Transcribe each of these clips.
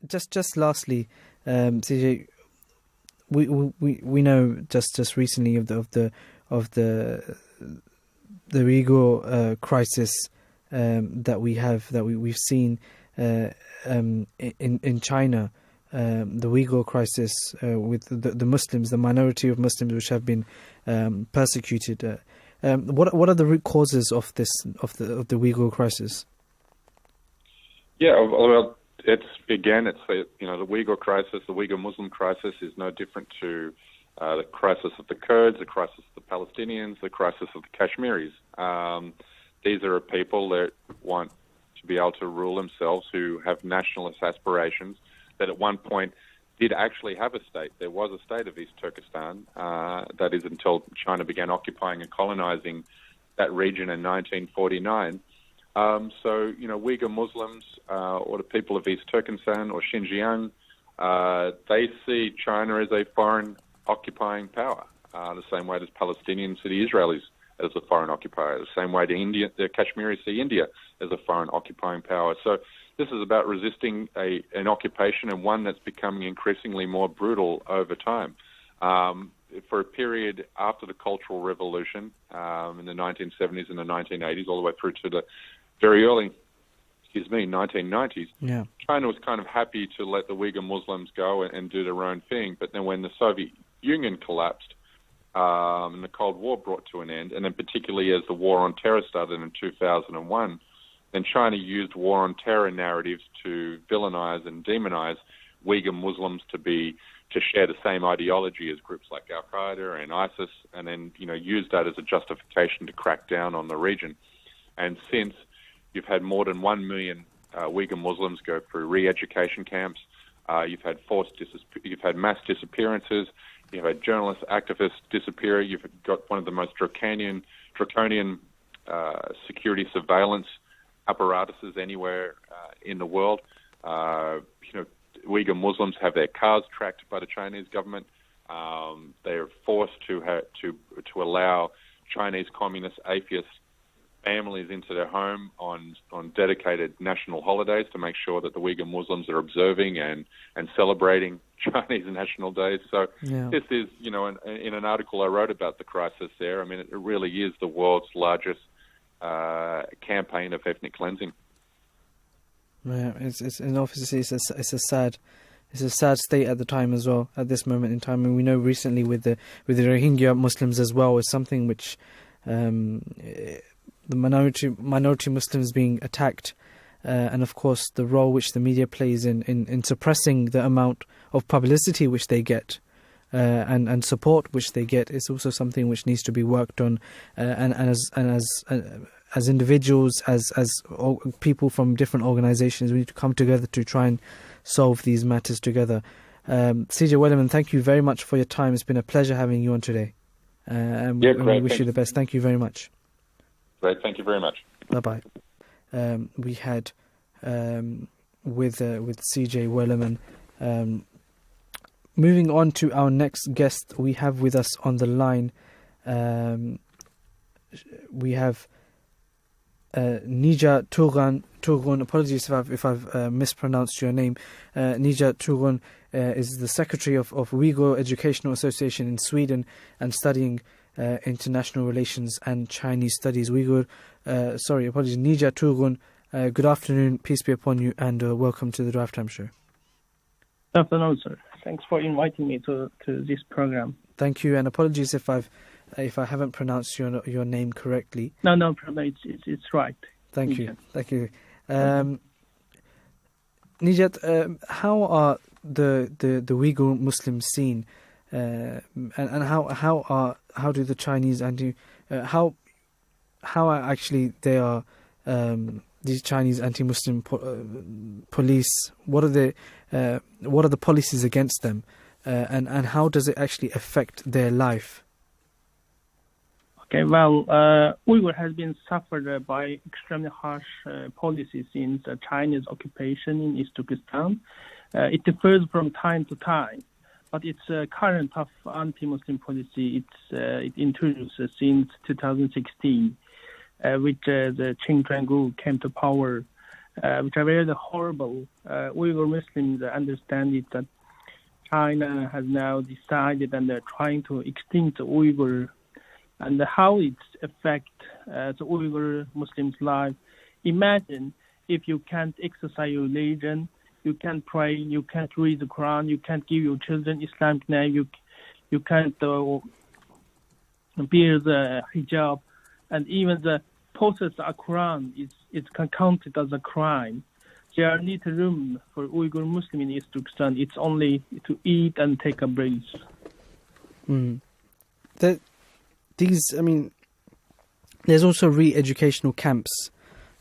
just lastly, CJ, we know just recently of the Uyghur crisis that we've seen in China, the Uyghur crisis with the Muslims, the minority of Muslims which have been persecuted. What are the root causes of the Uyghur crisis? Yeah, well, the Uyghur crisis, the Uyghur Muslim crisis is no different to the crisis of the Kurds, the crisis of the Palestinians, the crisis of the Kashmiris. These are people that want to be able to rule themselves, who have nationalist aspirations, that at one point did actually have a state. There was a state of East Turkestan, that is until China began occupying and colonizing that region in 1949. Uyghur Muslims, or the people of East Turkestan or Xinjiang, they see China as a foreign occupying power, the same way as Palestinians see the Israelis as a foreign occupier, the same way the Kashmiris see India as a foreign occupying power. So this is about resisting an occupation, and one that's becoming increasingly more brutal over time. For a period after the Cultural Revolution in the 1970s and the 1980s, all the way through to the very early 1990s, China was kind of happy to let the Uyghur Muslims go and do their own thing. But then when the Soviet Union collapsed and the Cold War brought to an end, and then particularly as the War on Terror started in 2001, then China used war on terror narratives to villainize and demonize Uyghur Muslims to share the same ideology as groups like Al-Qaeda and ISIS, and then use that as a justification to crack down on the region. And since, you've had more than 1 million Uyghur Muslims go through re-education camps. You've had mass disappearances. You've had journalists, activists disappear. You've got one of the most draconian security surveillance apparatuses anywhere in the world. Uyghur Muslims have their cars tracked by the Chinese government. They are forced to allow Chinese communist atheist families into their home on dedicated national holidays to make sure that the Uyghur Muslims are observing and celebrating Chinese national days. So this is, in an article I wrote about the crisis there, I mean, it really is the world's largest campaign of ethnic cleansing. Yeah, and obviously it's a sad state at the time as well. At this moment in time, and we know recently with the Rohingya Muslims as well, is something which the minority Muslims being attacked, and of course the role which the media plays in suppressing the amount of publicity which they get. And support which they get is also something which needs to be worked on, and as individuals, as people from different organisations, we need to come together to try and solve these matters together. CJ Werleman, thank you very much for your time. It's been a pleasure having you on today, and we wish you the best. Thank you very much. Great, thank you very much. Bye bye. We had with CJ Werleman. Moving on to our next guest, we have with us on the line, we have Nijat Turghun. Apologies if I've mispronounced your name. Nijat Turghun is the secretary of Uyghur Educational Association in Sweden and studying international relations and Chinese studies. Nijat Turghun, good afternoon, peace be upon you, and welcome to the Drive Time Show. Good afternoon, sir. Thanks for inviting me to this program. Thank you, and apologies if I haven't pronounced your name correctly. No problem. It's right. Thank you. Nijat, how are the Uyghur Muslims seen, and how do the Chinese how are actually they are these Chinese anti-Muslim police? What are the policies against them, and how does it actually affect their life? Okay, well, Uyghur has been suffered by extremely harsh policies since the Chinese occupation in East Turkestan. It differs from time to time, but its current tough anti-Muslim policy it introduced since 2016, with the Qing Group came to power which are very horrible. Uyghur Muslims understand it that China has now decided and they're trying to extinct the Uyghur, and how it affects the Uyghur Muslims' life. Imagine if you can't exercise your religion, you can't pray, you can't read the Quran, you can't give your children Islamic name, you can't bear the hijab, and even the possess a Quran it's counted as a crime. There are little room for Uyghur Muslim in East Turkestan. It's only to eat and take a break. There's also re-educational camps.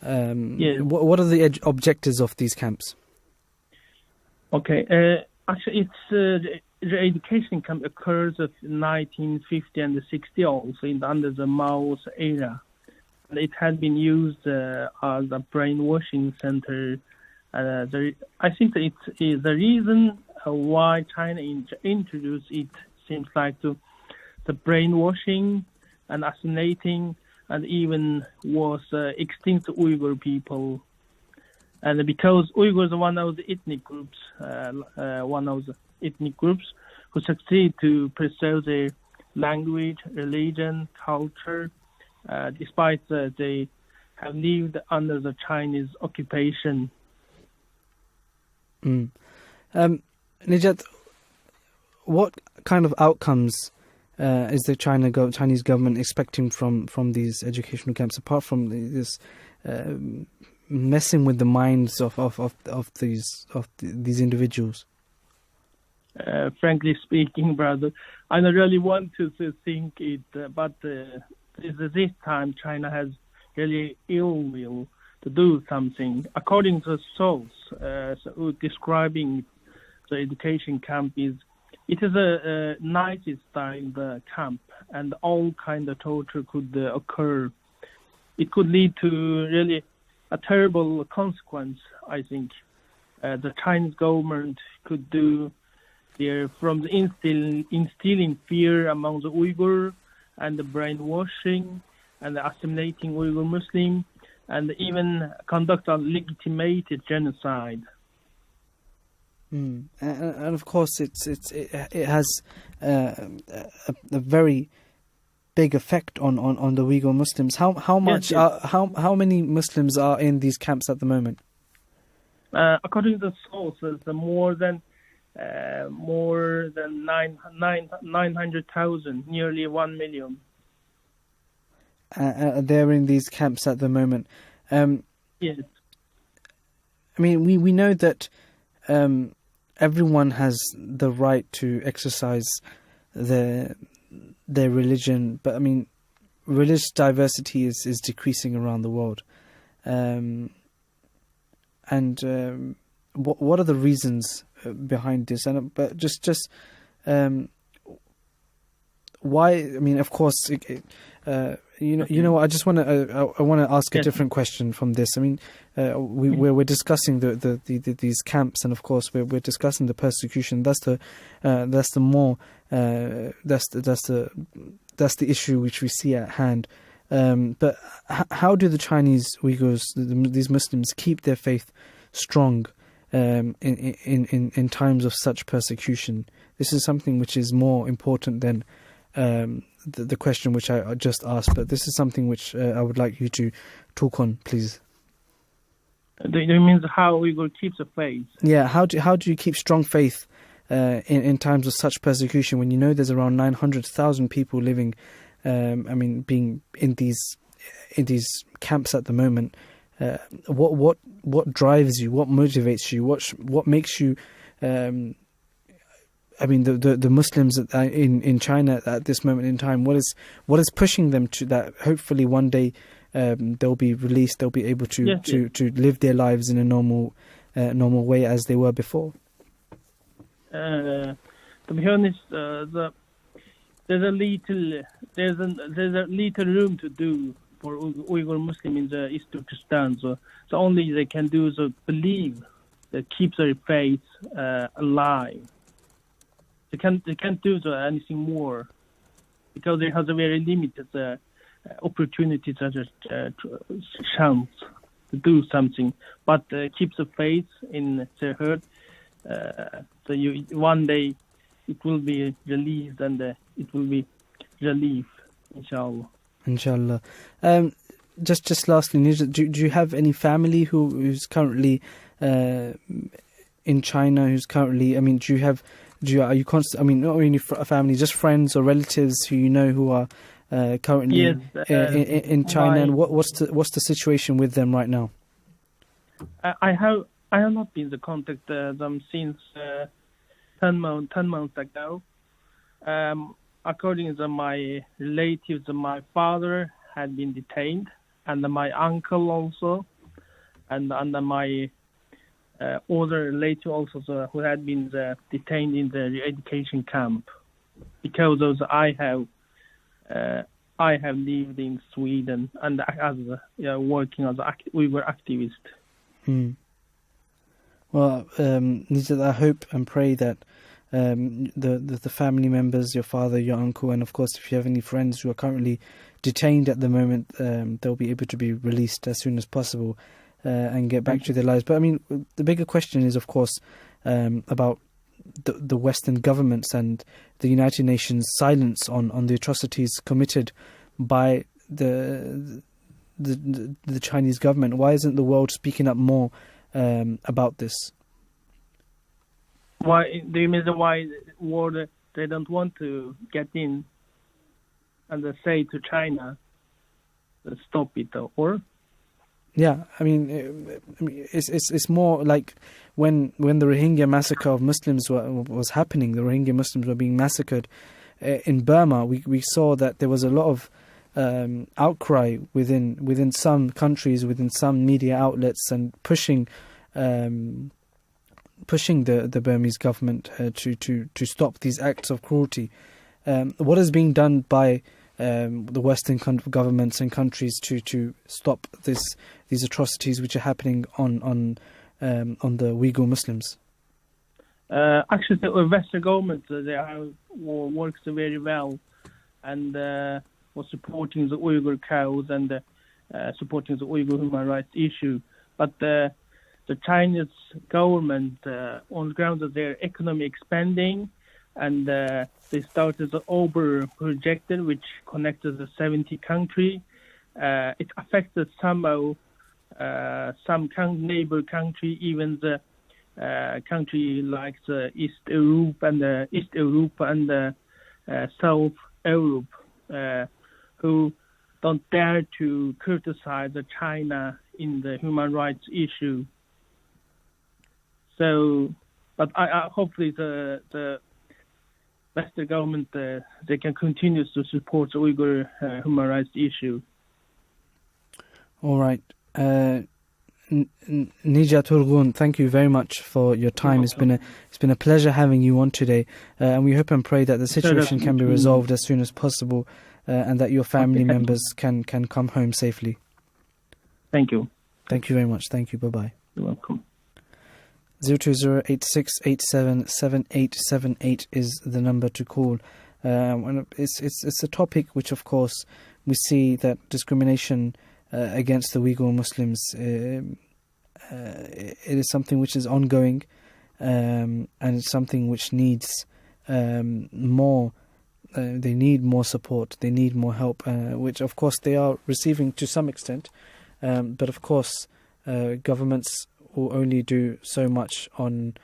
What are the objectives of these camps? Okay, actually, the education camp occurs in 1950 and the 60 also under the Mao's era. And it had been used as a brainwashing center. I think that it's the reason why China introduced it seems like the brainwashing and assimilating, and even was extinct Uyghur people. And because Uyghurs are one of the ethnic groups, who succeed to preserve their language, religion, culture, despite they have lived under the Chinese occupation. Nijat, what kind of outcomes is the Chinese government expecting from these educational camps, apart from this messing with the minds of these individuals? Frankly speaking, brother, I don't really want to think it, but this time China has really ill will to do something. According to the source describing the education camp, it is a Nazi style camp, and all kind of torture could occur. It could lead to really a terrible consequence, I think. The Chinese government could do from the instilling fear among the Uyghur, and the brainwashing and the assimilating Uyghur Muslim, and even conduct a legitimated genocide. And of course, it has a very big effect on the Uyghur Muslims. How many Muslims are in these camps at the moment? According to the sources, more than 900,000, nearly 1 million. They're in these camps at the moment. Yes. I mean, we know that everyone has the right to exercise their religion, but I mean, religious diversity is decreasing around the world. What are the reasons behind this? But just why? I mean, of course, you know. I just want to ask a different question from this. I mean, we're discussing these camps, and of course we're discussing the persecution. That's the issue which we see at hand. But how do the Chinese Uyghurs, these Muslims, keep their faith strong in times of such persecution? This is something which is more important than the question which I just asked, but this is something which I would like you to talk on, please. Do you mean how Uyghur keeps the faith? Yeah, how do you keep strong faith in times of such persecution, when you know there's around 900,000 people living, being in these camps at the moment? What drives you? What motivates you? What makes you? The Muslims in China at this moment in time. What is pushing them to that? Hopefully, one day they'll be released. They'll be able to live their lives in a normal way as they were before. To be honest, there's a little room to do for Uyghur Muslim in the East Turkestan. So only they can do is believe, that keeps their faith alive. They can't do anything more, because they have a very limited opportunities such as chance. to do something, but keep the faith in the heart. One day it will be released and it will be relief, inshallah. Inshallah. Just lastly, Nijat, do you have any family who's currently in China? Who's currently? I mean, are you constant? I mean, not only family, just friends or relatives who you know who are currently in China. And what's the situation with them right now? I have not been in contact them since 10 months ago. According to my relatives, my father had been detained, and my uncle also, and my other relative also who had been detained in the re-education camp, because of I have lived in Sweden and as working as Uyghur activist. Well, Nijat, I hope and pray that the family members, your father, your uncle, and of course if you have any friends who are currently detained at the moment, they'll be able to be released as soon as possible and get back to their lives. But I mean, the bigger question is, of course, about the Western governments and the United Nations silence on the atrocities committed by the Chinese government. Why isn't the world speaking up more about this? Why do you mean why world they don't want to get in and say to China, stop it, or? Yeah, I mean, it's more like when the Rohingya massacre of Muslims was happening. The Rohingya Muslims were being massacred in Burma. We saw that there was a lot of outcry within some countries, within some media outlets, and pushing the Burmese government to stop these acts of cruelty. What is being done by the Western governments and countries to stop these atrocities which are happening on the Uyghur Muslims? Actually, the Western government works very well and was supporting the Uyghur cause and supporting the Uyghur human rights issue. But the Chinese government, on the grounds of their economy expanding, and they started the Ober project, which connected the 70 countries. It affected somehow some neighbor country, even the country like the East Europe and South Europe, who don't dare to criticize China in the human rights issue. So, but I hopefully the Western government they can continue to support the Uyghur human rights issue. All right. Nijat, Turghun, thank you very much for your time. It's been a pleasure having you on today, and we hope and pray that the situation can be resolved as soon as possible, and that your family members can come home safely. Thank you. Thank you very much. Thank you. Bye bye. You're welcome. 020-8687-7878 is the number to call. It's a topic which, of course, we see that discrimination against the Uyghur Muslims, it is something which is ongoing, and it's something which needs more. They need more support. They need more help, which, of course, they are receiving to some extent. But of course, governments will only do so much on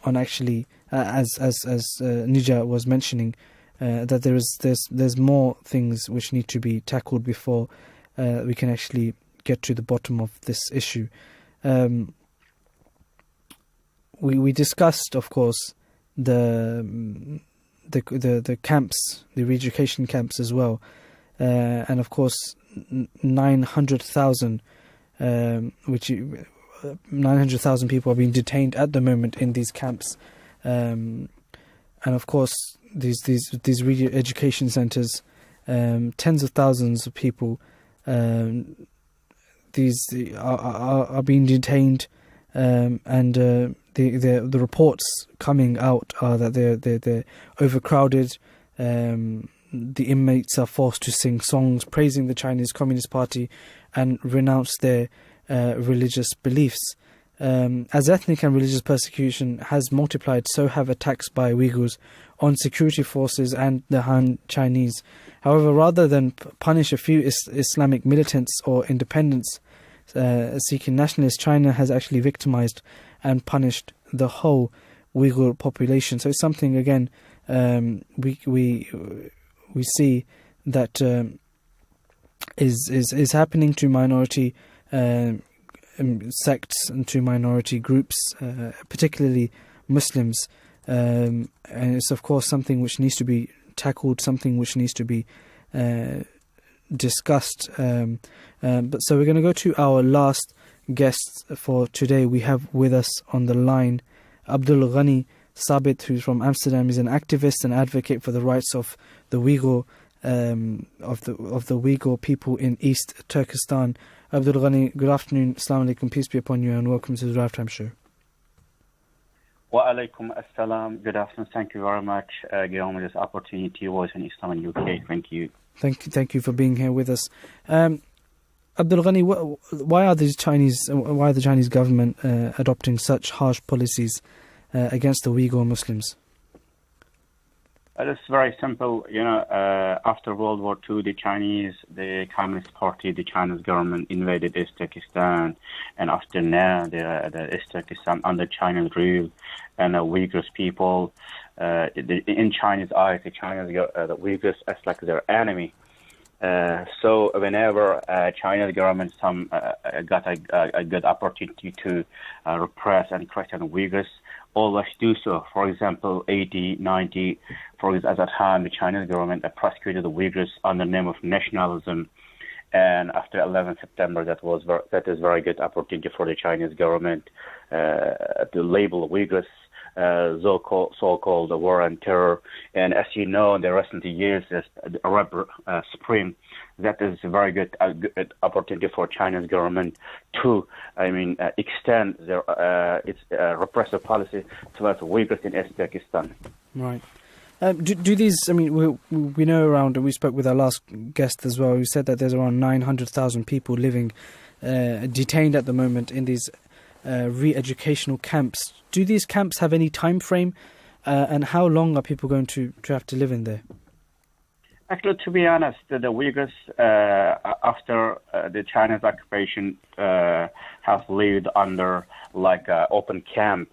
actually, as Nijat was mentioning, that there's more things which need to be tackled before we can actually get to the bottom of this issue. We discussed, of course, the camps, the re-education camps as well, and of course 900,000 900,000 people are being detained at the moment in these camps, and of course these re-education centres, tens of thousands of people, these are being detained, and the reports coming out are that they're overcrowded. The inmates are forced to sing songs praising the Chinese Communist Party and renounce their religious beliefs. As ethnic and religious persecution has multiplied, so have attacks by Uyghurs on security forces and the Han Chinese. However, rather than punish a few Islamic militants or independents seeking nationalists, China has actually victimized and punished the whole Uyghur population. So it's something, again, we see that is happening to minority sects and to minority groups, particularly Muslims, and it's of course something which needs to be tackled, something which needs to be discussed. But so we're going to go to our last guest for today. We have with us on the line Abdugheni Sabit, who's from Amsterdam. He's an activist and advocate for the rights of the Uyghur of the Uyghur people in East Turkestan. Abdugheni, good afternoon. Assalamu alaikum, peace be upon you, and welcome to the Drive Time Show. Wa alaikum assalam. Good afternoon. Thank you very much, giving me this opportunity to voice in Islam and UK. Thank you. Thank you for being here with us. Abdugheni, why are the Chinese government adopting such harsh policies against the Uyghur Muslims? It's very simple. After World War II, the Communist Party, the Chinese government invaded East Turkestan, and after now, the East Turkestan under Chinese rule, and the Uyghurs people, in Chinese eyes, the Uyghurs as like their enemy. So whenever Chinese government got a good opportunity to repress and question Uyghurs, always do so. For example, 80, 90, at that time, the Chinese government prosecuted the Uyghurs under the name of nationalism. And after 11 September, that is very good opportunity for the Chinese government to label Uyghurs so-called war and terror. And as you know, in the recent years, the Arab Spring, that is a very good opportunity for Chinese government to, extend its repressive policy towards Uyghurs in East Turkestan. Right. Do these? We know around, and we spoke with our last guest as well, who said that there's around 900,000 people living detained at the moment in these re-educational camps. Do these camps have any time frame, and how long are people going to have to live in there? Actually, to be honest, the Uyghurs, after the Chinese occupation, have lived under like open camp.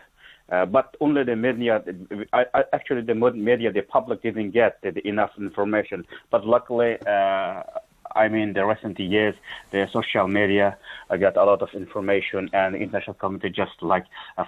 But only the media, the public didn't get enough information. But luckily, the recent years, the social media got a lot of information, and the international community just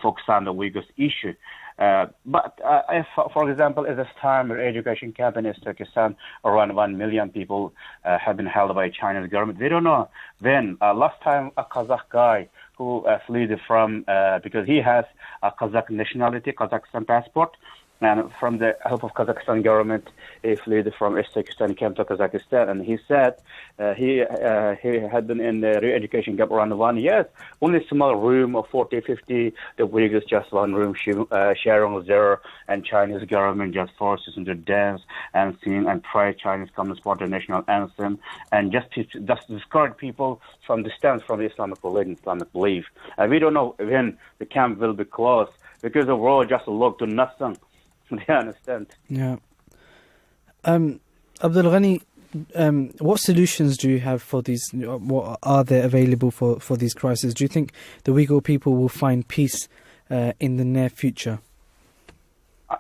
focused on the Uyghurs issue. But if, for example, at this time, the education camp in East Turkestan, around 1 million people have been held by Chinese government. They don't know when. Last time, a Kazakh guy who fled from, because he has a Kazakh nationality, Kazakhstan passport, and from the help of Kazakhstan government, he fled from East Turkestan, came to Kazakhstan, and he said he had been in the re-education camp around 1 year. Only a small room of 40, 50, the Uyghurs just one room sharing there, and Chinese government just forces them to dance and sing and pray Chinese Communist Party national anthem, and just discourage people from distance from the Islamic religion, Islamic belief. And we don't know when the camp will be closed, because the world just looked to nothing. They understand. Yeah. Abdugheni, what solutions do you have for these? What are there available for these crises? Do you think the Uyghur people will find peace in the near future?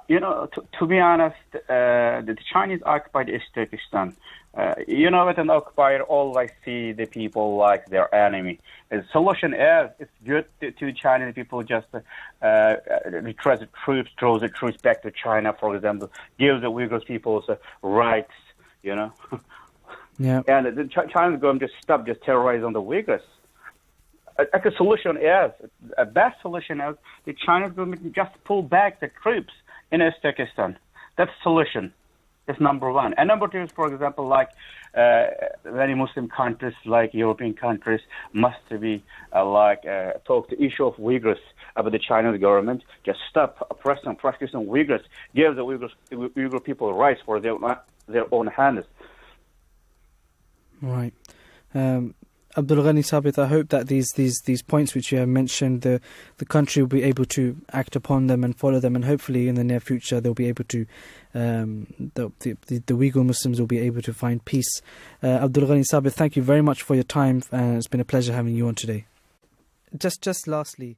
To be honest, the Chinese occupied East Turkestan. With an occupier, always see the people like their enemy. The solution is, it's good to Chinese people just retreat the troops, throw the troops back to China, for example, give the Uyghur people's rights, Yeah. And the Chinese government just stop just terrorizing the Uyghurs. A solution is, a best solution is, the Chinese government just pull back the troops in East Turkestan. That's the solution. That's number one. And number two is, for example, many Muslim countries, like European countries, must be talk the issue of Uyghurs about the Chinese government. Just stop oppressing, prosecuting Uyghurs. Give the Uyghur people rights for their own hands. Right. Abdugheni, Sabit, I hope that these points which you have mentioned, the country will be able to act upon them and follow them, and hopefully in the near future they'll be able to, the Uyghur Muslims will be able to find peace. Abdugheni, Sabit, thank you very much for your time. It's been a pleasure having you on today. Just lastly,